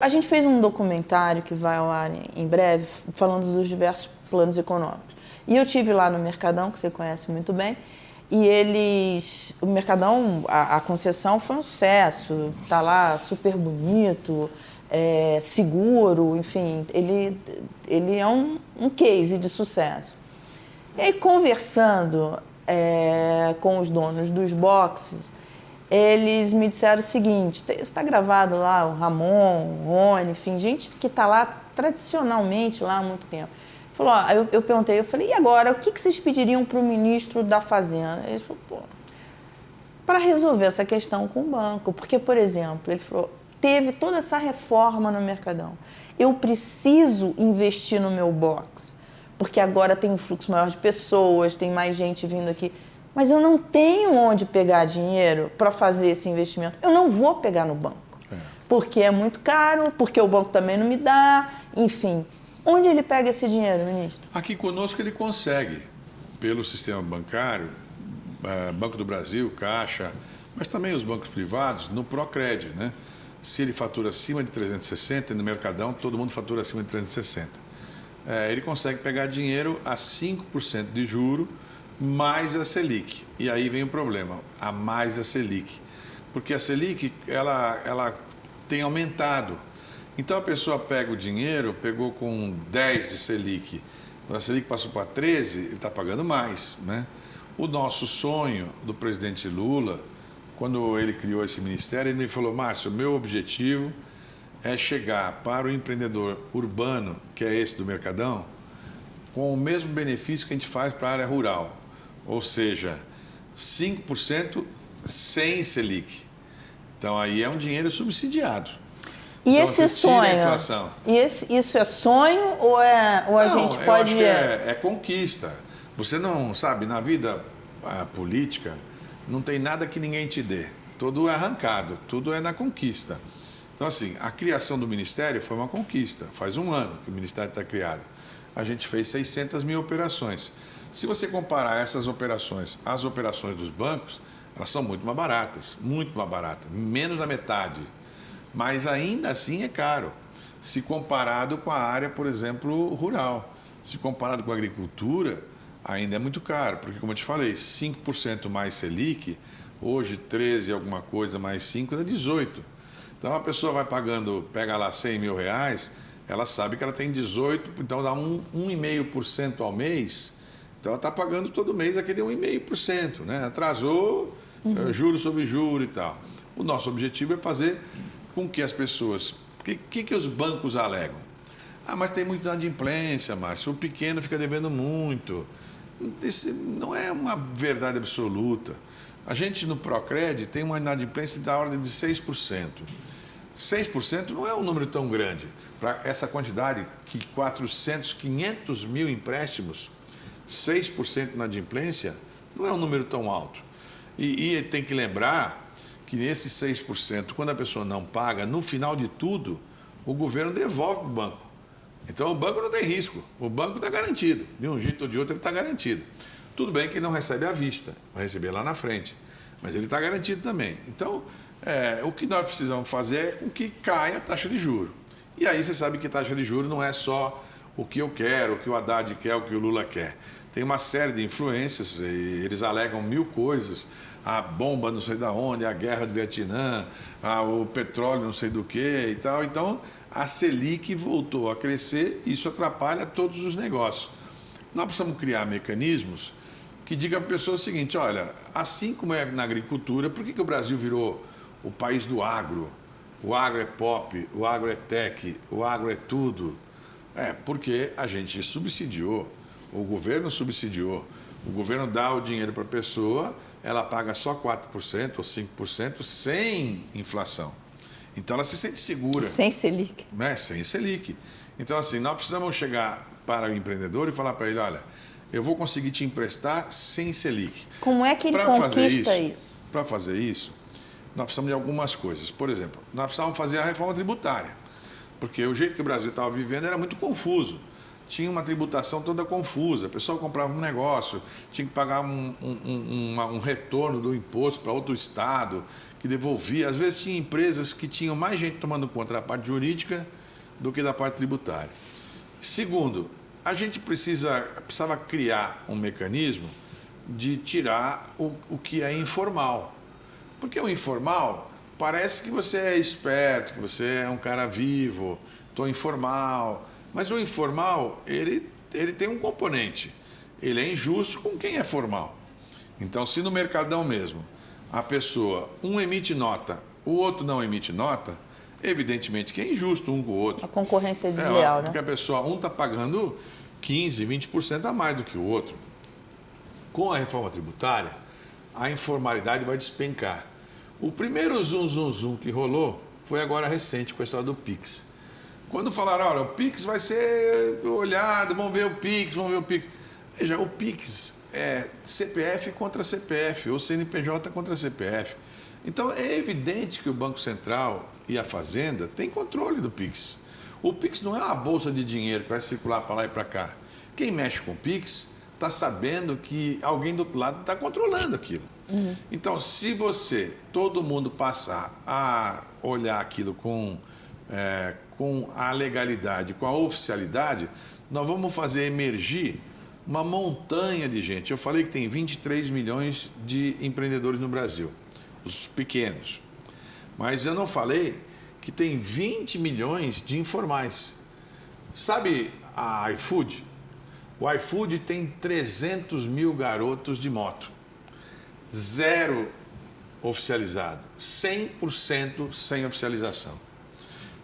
A gente fez um documentário que vai ao ar em breve, falando dos diversos planos econômicos. E eu tive lá no Mercadão, que você conhece muito bem, e o Mercadão, a concessão foi um sucesso, está lá super bonito, seguro, enfim, ele é um case de sucesso. E aí, conversando com os donos dos boxes, eles me disseram o seguinte: isso está gravado lá, o Ramon, o Rony, enfim, gente que está lá tradicionalmente lá há muito tempo. Falou, eu perguntei, eu falei, e agora, o que vocês pediriam para o ministro da Fazenda? Eles falaram, pô, para resolver essa questão com o banco. Porque, por exemplo, ele falou, teve toda essa reforma no Mercadão. Eu preciso investir no meu box, porque agora tem um fluxo maior de pessoas, tem mais gente vindo aqui. Mas eu não tenho onde pegar dinheiro para fazer esse investimento. Eu não vou pegar no banco, porque é muito caro, porque o banco também não me dá, enfim. Onde ele pega esse dinheiro, ministro? Aqui conosco ele consegue, pelo sistema bancário, Banco do Brasil, Caixa, mas também os bancos privados, no Procred, né? Se ele fatura acima de 360, no Mercadão todo mundo fatura acima de 360. Ele consegue pegar dinheiro a 5% de juro, mais a Selic. E aí vem o problema, a mais a Selic. Porque a Selic, ela tem aumentado. Então a pessoa pega o dinheiro, pegou com 10 de Selic, quando a Selic passou para 13, ele está pagando mais, né? O nosso sonho do presidente Lula, quando ele criou esse ministério, ele me falou, Márcio, meu objetivo é chegar para o empreendedor urbano, que é esse do Mercadão, com o mesmo benefício que a gente faz para a área rural. Ou seja, 5% sem Selic. Então, aí é um dinheiro subsidiado. E então, esse sonho? Isso é sonho ou a gente pode... Eu acho que é conquista. Você não sabe, na vida política, não tem nada que ninguém te dê. Tudo é arrancado, tudo é na conquista. Então, assim, a criação do Ministério foi uma conquista. Faz um ano que o Ministério está criado. A gente fez 600 mil operações. Se você comparar essas operações às operações dos bancos, elas são muito mais baratas, menos da metade. Mas ainda assim é caro, se comparado com a área, por exemplo, rural. Se comparado com a agricultura, ainda é muito caro, porque, como eu te falei, 5% mais Selic, hoje 13 alguma coisa mais 5 dá 18. Então a pessoa vai pagando, pega lá 100 mil reais, ela sabe que ela tem 18, então dá 1,5% ao mês. Então, ela está pagando todo mês aquele 1,5%, né? Atrasou, juros sobre juros e tal. O nosso objetivo é fazer com que as pessoas... O que os bancos alegam? Mas tem muita inadimplência, Márcio. O pequeno fica devendo muito. Isso não é uma verdade absoluta. A gente, no Procred, tem uma inadimplência da ordem de 6%. 6% não é um número tão grande. Para essa quantidade, 500 mil empréstimos... 6% na inadimplência não é um número tão alto. E tem que lembrar que nesses 6%, quando a pessoa não paga, no final de tudo, o governo devolve para o banco. Então, o banco não tem risco. O banco está garantido. De um jeito ou de outro, ele está garantido. Tudo bem que ele não recebe à vista, vai receber lá na frente. Mas ele está garantido também. Então, o que nós precisamos fazer é com que caia a taxa de juros. E aí você sabe que taxa de juros não é só o que eu quero, o que o Haddad quer, o que o Lula quer. Tem uma série de influências, eles alegam 1000 coisas, a bomba não sei da onde, a guerra do Vietnã, o petróleo não sei do que e tal. Então, a Selic voltou a crescer e isso atrapalha todos os negócios. Nós precisamos criar mecanismos que digam para a pessoa o seguinte, olha, assim como é na agricultura, por que o Brasil virou o país do agro? O agro é pop, o agro é tech, o agro é tudo. Porque a gente subsidiou. O governo subsidiou, o governo dá o dinheiro para a pessoa, ela paga só 4% ou 5% sem inflação. Então, ela se sente segura. Sem Selic. Sem Selic. Então, assim, nós precisamos chegar para o empreendedor e falar para ele, olha, eu vou conseguir te emprestar sem Selic. Como é que ele conquista isso? Para fazer isso, nós precisamos de algumas coisas. Por exemplo, nós precisamos fazer a reforma tributária, porque o jeito que o Brasil estava vivendo era muito confuso. tinha uma tributação toda confusa. O pessoal comprava um negócio, tinha que pagar um retorno do imposto para outro estado, que devolvia. Às vezes tinha empresas que tinham mais gente tomando conta da parte jurídica do que da parte tributária. Segundo, a gente precisava criar um mecanismo de tirar o que é informal. Porque o informal parece que você é esperto, que você é um cara vivo, estou informal. Mas o informal, ele tem um componente. Ele é injusto com quem é formal. Então, se no Mercadão mesmo, a pessoa, um emite nota, o outro não emite nota, evidentemente que é injusto um com o outro. A concorrência é desleal, né? Porque a pessoa, um está pagando 15%, 20% a mais do que o outro. Com a reforma tributária, a informalidade vai despencar. O primeiro zum que rolou foi agora recente, com a história do Pix. Quando falaram, olha, o Pix vai ser olhado, vamos ver o Pix. Veja, o Pix é CPF contra CPF, ou CNPJ contra CPF. Então, é evidente que o Banco Central e a Fazenda têm controle do Pix. O Pix não é uma bolsa de dinheiro que vai circular para lá e para cá. Quem mexe com o Pix está sabendo que alguém do outro lado está controlando aquilo. Uhum. Então, se todo mundo passar a olhar aquilo com a legalidade, com a oficialidade, nós vamos fazer emergir uma montanha de gente. Eu falei que tem 23 milhões de empreendedores no Brasil, os pequenos. Mas eu não falei que tem 20 milhões de informais. Sabe a iFood? O iFood tem 300 mil garotos de moto. 0 oficializado, 100% sem oficialização.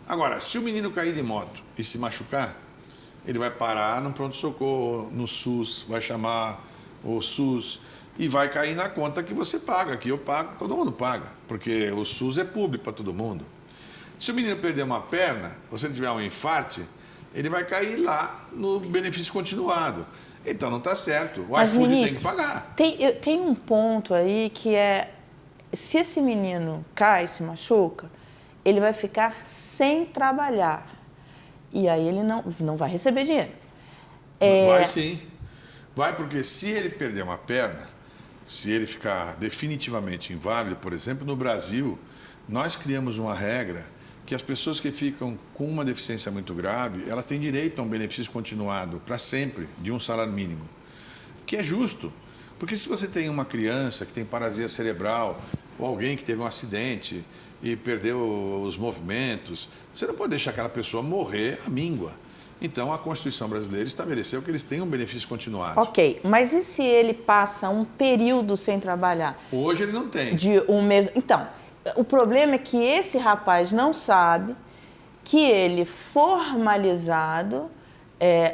Agora, se o menino cair de moto e se machucar, ele vai parar no pronto-socorro, no SUS, vai chamar o SUS e vai cair na conta que você paga, que eu pago, todo mundo paga, porque o SUS é público para todo mundo. Se o menino perder uma perna, ou se ele tiver um infarte, ele vai cair lá no benefício continuado. Então não está certo, o iFood tem que pagar. Tem um ponto aí que é, se esse menino cai, se machuca, ele vai ficar sem trabalhar. E aí ele não vai receber dinheiro. Vai sim. Vai, porque se ele perder uma perna, se ele ficar definitivamente inválido, por exemplo, no Brasil, nós criamos uma regra que as pessoas que ficam com uma deficiência muito grave, elas têm direito a um benefício continuado, para sempre, de um salário mínimo. Que é justo. Porque se você tem uma criança que tem paralisia cerebral, ou alguém que teve um acidente e perdeu os movimentos, você não pode deixar aquela pessoa morrer à míngua. Então, a Constituição brasileira estabeleceu que eles têm um benefício continuado. Ok, mas e se ele passa um período sem trabalhar? Hoje ele não tem. De um mês. Então, o problema é que esse rapaz não sabe que ele, formalizado,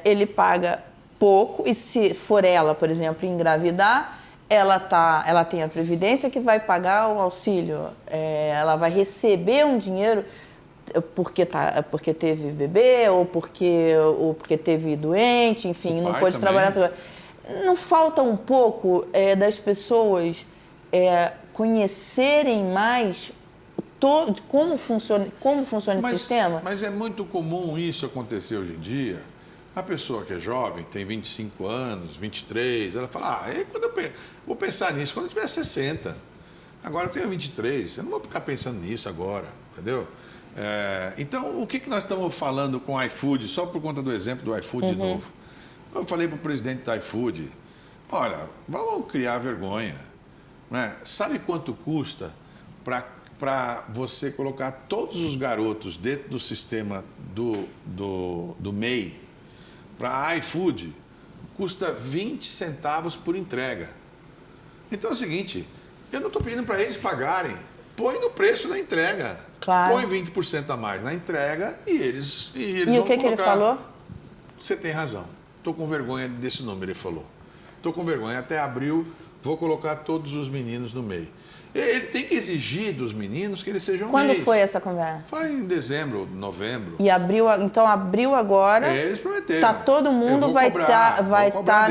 ele paga pouco, e se for ela, por exemplo, engravidar, ela tem a Previdência que vai pagar o auxílio, ela vai receber um dinheiro porque teve bebê ou porque teve doente, enfim, não pôde trabalhar. Não falta um pouco das pessoas conhecerem mais como funciona esse sistema? Mas é muito comum isso acontecer hoje em dia. A pessoa que é jovem, tem 25 anos, 23, ela fala, quando eu vou pensar nisso quando eu tiver 60. Agora eu tenho 23, eu não vou ficar pensando nisso agora, entendeu? Então, o que nós estamos falando com o iFood, só por conta do exemplo do iFood de novo? Eu falei para o presidente do iFood, olha, vamos criar vergonha. Né? Sabe quanto custa para você colocar todos os garotos dentro do sistema do MEI? Para iFood, custa 20 centavos por entrega. Então é o seguinte, eu não estou pedindo para eles pagarem, põe no preço da entrega. Claro. Põe 20% a mais na entrega e eles e vão o que ele falou? Você tem razão, estou com vergonha desse número, ele falou. Estou com vergonha, até abril vou colocar todos os meninos no MEI. Ele tem que exigir dos meninos que eles sejam Quando MEIs. foi essa conversa? Foi em dezembro, novembro. E abriu agora. Eles prometeram. Tá, todo mundo vai estar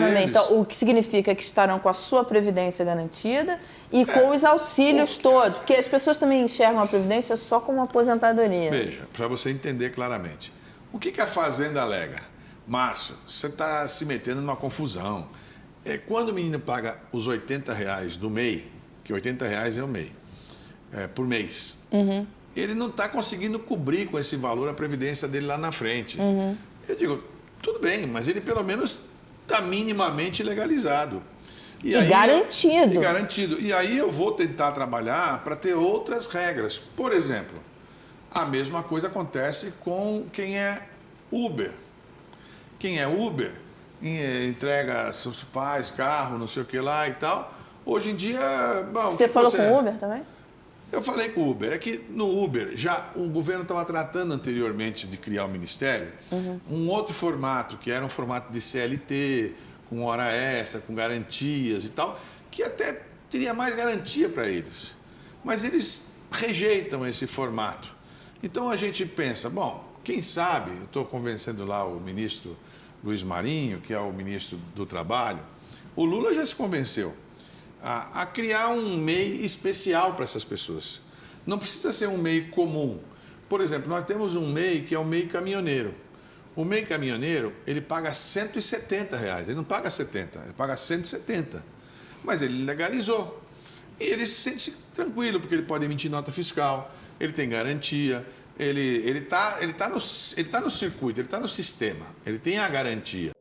no MEI. Então, o que significa que estarão com a sua previdência garantida e com os auxílios todos. Porque as pessoas também enxergam a previdência só como aposentadoria. Veja, para você entender claramente. O que a Fazenda alega? Márcio, você está se metendo numa confusão. Quando o menino paga os R$ 80 do MEI, que R$ 80 é o MEI, por mês, ele não está conseguindo cobrir com esse valor a previdência dele lá na frente. Eu digo, tudo bem, mas ele pelo menos está minimamente legalizado. E aí, garantido. E garantido. E aí eu vou tentar trabalhar para ter outras regras. Por exemplo, a mesma coisa acontece com quem é Uber. Quem é Uber, entrega, faz carro, não sei o que lá e tal. Hoje em dia... Bom, você falou com o Uber também? Eu falei com o Uber. É que no Uber, já o governo estava tratando anteriormente de criar o ministério, um outro formato, que era um formato de CLT, com hora extra, com garantias e tal, que até teria mais garantia para eles. Mas eles rejeitam esse formato. Então a gente pensa, bom, quem sabe, eu estou convencendo lá o ministro Luiz Marinho, que é o ministro do Trabalho, o Lula já se convenceu a criar um MEI especial para essas pessoas. Não precisa ser um MEI comum. Por exemplo, nós temos um MEI que é o MEI caminhoneiro. O MEI caminhoneiro, ele paga R$170, ele não paga 70, ele paga 170. Mas ele legalizou. E ele se sente tranquilo, porque ele pode emitir nota fiscal, ele tem garantia, ele tá no circuito, ele está no sistema, ele tem a garantia.